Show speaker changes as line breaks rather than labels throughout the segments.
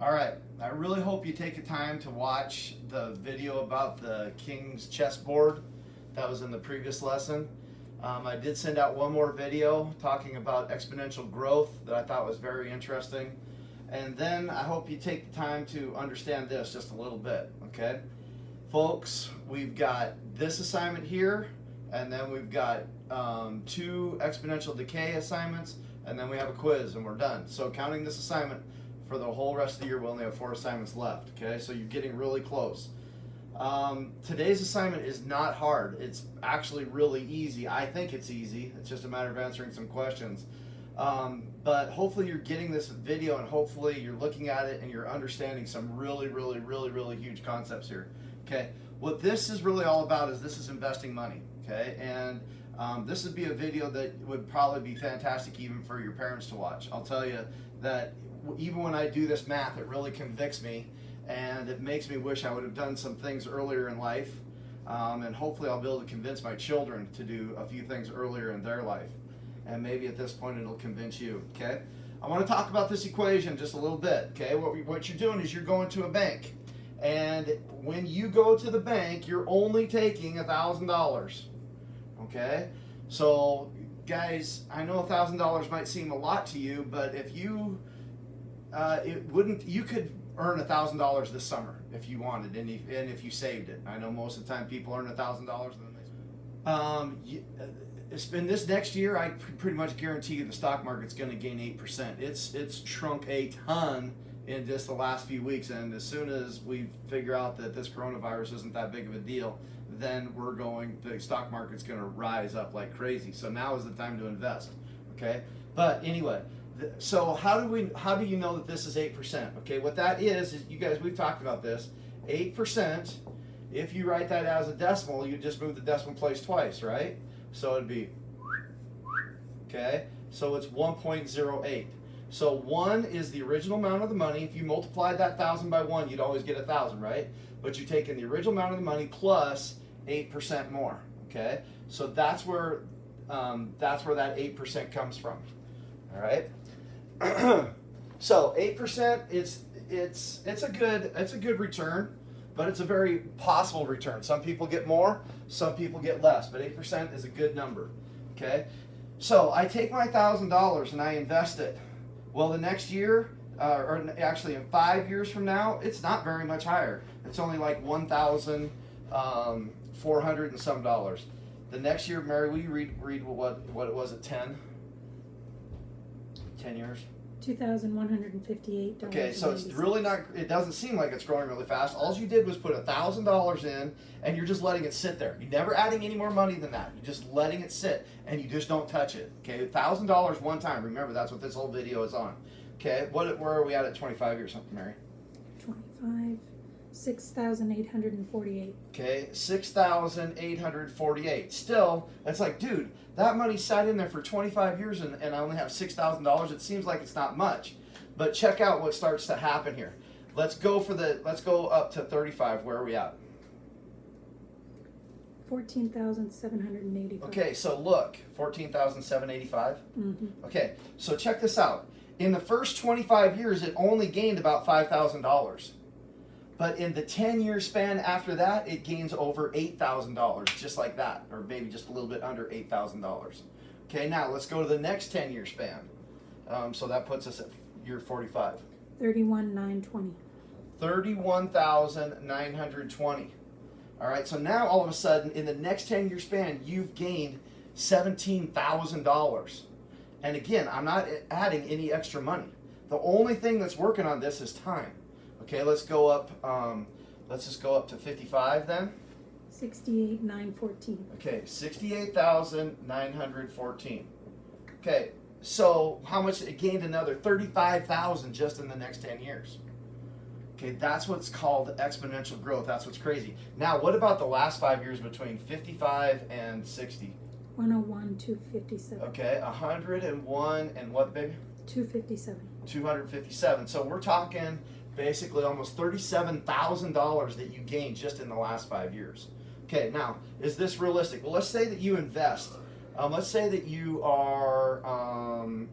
All right, I really hope you take the time to watch the video about the King's chessboard that was in the previous lesson. I did send out one more video talking about exponential growth that I thought was very interesting. And then I hope you take the time to understand this just a little bit, okay? Folks, we've got this assignment here, and then we've got 2 exponential decay assignments, and then we have a quiz, and we're done. So counting this assignment, for the whole rest of the year, we only have 4 assignments left, okay? So you're getting really close. Today's assignment is not hard. It's actually really easy. I think it's easy. It's just a matter of answering some questions. But hopefully you're getting this video, and hopefully you're looking at it and you're understanding some really huge concepts here, okay? What this is really all about is this is investing money, okay? And this would be a video that would probably be fantastic even for your parents to watch. I'll tell you that even when I do this math, it really convicts me, and it makes me wish I would have done some things earlier in life, and hopefully I'll be able to convince my children to do a few things earlier in their life, and maybe at this point it'll convince you, okay? I want to talk about this equation just a little bit, okay? What you're doing is you're going to a bank, and when you go to the bank, you're only taking $1,000, okay? So guys, I know $1,000 might seem a lot to you, but if you you could earn $1,000 this summer if you wanted, and if you saved it. I know most of the time people earn $1,000 and then they in this next year, I pretty much guarantee you the stock market's going to gain 8%. It's shrunk a ton in just the last few weeks, and as soon as we figure out that this coronavirus isn't that big of a deal, then the stock market's going to rise up like crazy. So now is the time to invest, okay? But anyway, so how do you know that this is 8%? Okay, what that is you guys, we've talked about this. 8%, if you write that as a decimal, you just move the decimal place twice, right? So it'd be, okay, so it's 1.08. So 1 is the original amount of the money. If you multiplied that 1,000 by 1, you'd always get 1,000, right? But you're taking the original amount of the money plus 8% more, okay? So that's where that 8% comes from, all right? So 8%, it's a good return, but it's a very possible return. Some people get more, some people get less, but 8% is a good number, okay? So I take my $1,000 and I invest it. Well, the next year, or actually in 5 years from now, it's not very much higher. It's only like $1,400 and some dollars. The next year, Mary, will you read what it was at 10 years?
$2,158.
Okay, so it's really not, it doesn't seem like it's growing really fast. All you did was put $1,000 in, and you're just letting it sit there. You're never adding any more money than that. You're just letting it sit, and you just don't touch it. Okay, $1,000 one time. Remember, that's what this whole video is on. Okay, where are we at 25 years, Mary?
25, 6,848.
Okay, 6,848. Still, it's like, dude, that money sat in there for 25 years and I only have $6,000. It seems like it's not much. But check out what starts to happen here. Let's go up to 35. Where are we at?
14,785.
Okay, so look, 14,785.
Mm-hmm.
Okay, so check this out. In the first 25 years, it only gained about $5,000. But in the 10-year span after that, it gains over $8,000, just like that, or maybe just a little bit under $8,000. Okay, now let's go to the next 10-year span. So that puts us at year 45.
31,920.
31,920. All right, so now all of a sudden, in the next 10-year span, you've gained $17,000. And again, I'm not adding any extra money. The only thing that's working on this is time. Okay, let's go up. Let's just go up to 55 then.
68,914.
Okay, 68,914. Okay, so how much? It gained another 35,000 just in the next 10 years. Okay, that's what's called exponential growth. That's what's crazy. Now, what about the last 5 years between 55 and 60?
101, 257.
Okay, 101 and what, baby?
257.
257. So we're talking basically almost $37,000 that you gained just in the last 5 years. Okay, now, is this realistic? Well, let's say that you invest. Let's say that you are,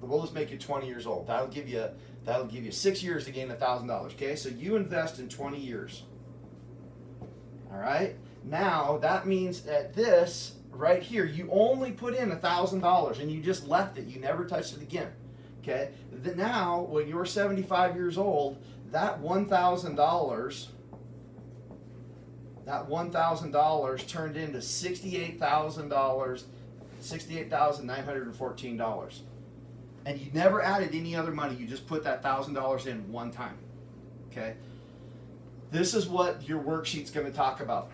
we'll just make you 20 years old. That'll give you That'll give you 6 years to gain $1,000. Okay, so you invest in 20 years. All right. Now that means that this right here, you only put in $1,000 and you just left it. You never touched it again. Okay. Now, when you're 75 years old, that $1,000 turned into $68,914. And you never added any other money. You just put that $1,000 in one time. Okay. This is what your worksheet's going to talk about.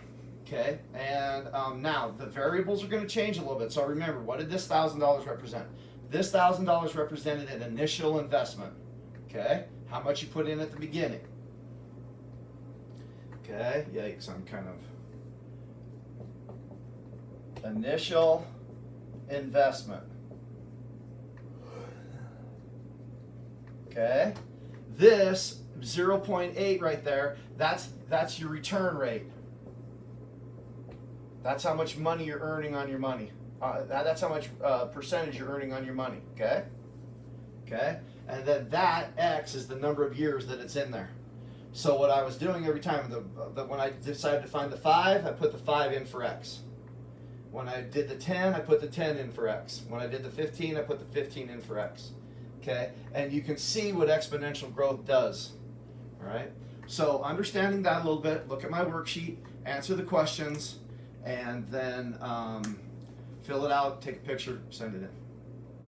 Okay. And now the variables are going to change a little bit. So remember, what did this $1,000 represent? This $1,000 represented an initial investment. Okay. How much you put in at the beginning. Okay. Yikes! I'm kind of initial investment. Okay, this 0.8 right there, that's your return rate. That's how much money you're earning on your money. That's how much percentage you're earning on your money. Okay, okay, and then that X is the number of years that it's in there. So what I was doing every time, when I decided to find the 5, I put the 5 in for X. When I did the 10, I put the 10 in for X. When I did the 15, I put the 15 in for X. Okay, and you can see what exponential growth does. All right, so understanding that a little bit, look at my worksheet, answer the questions, and then fill it out, take a picture, send it in.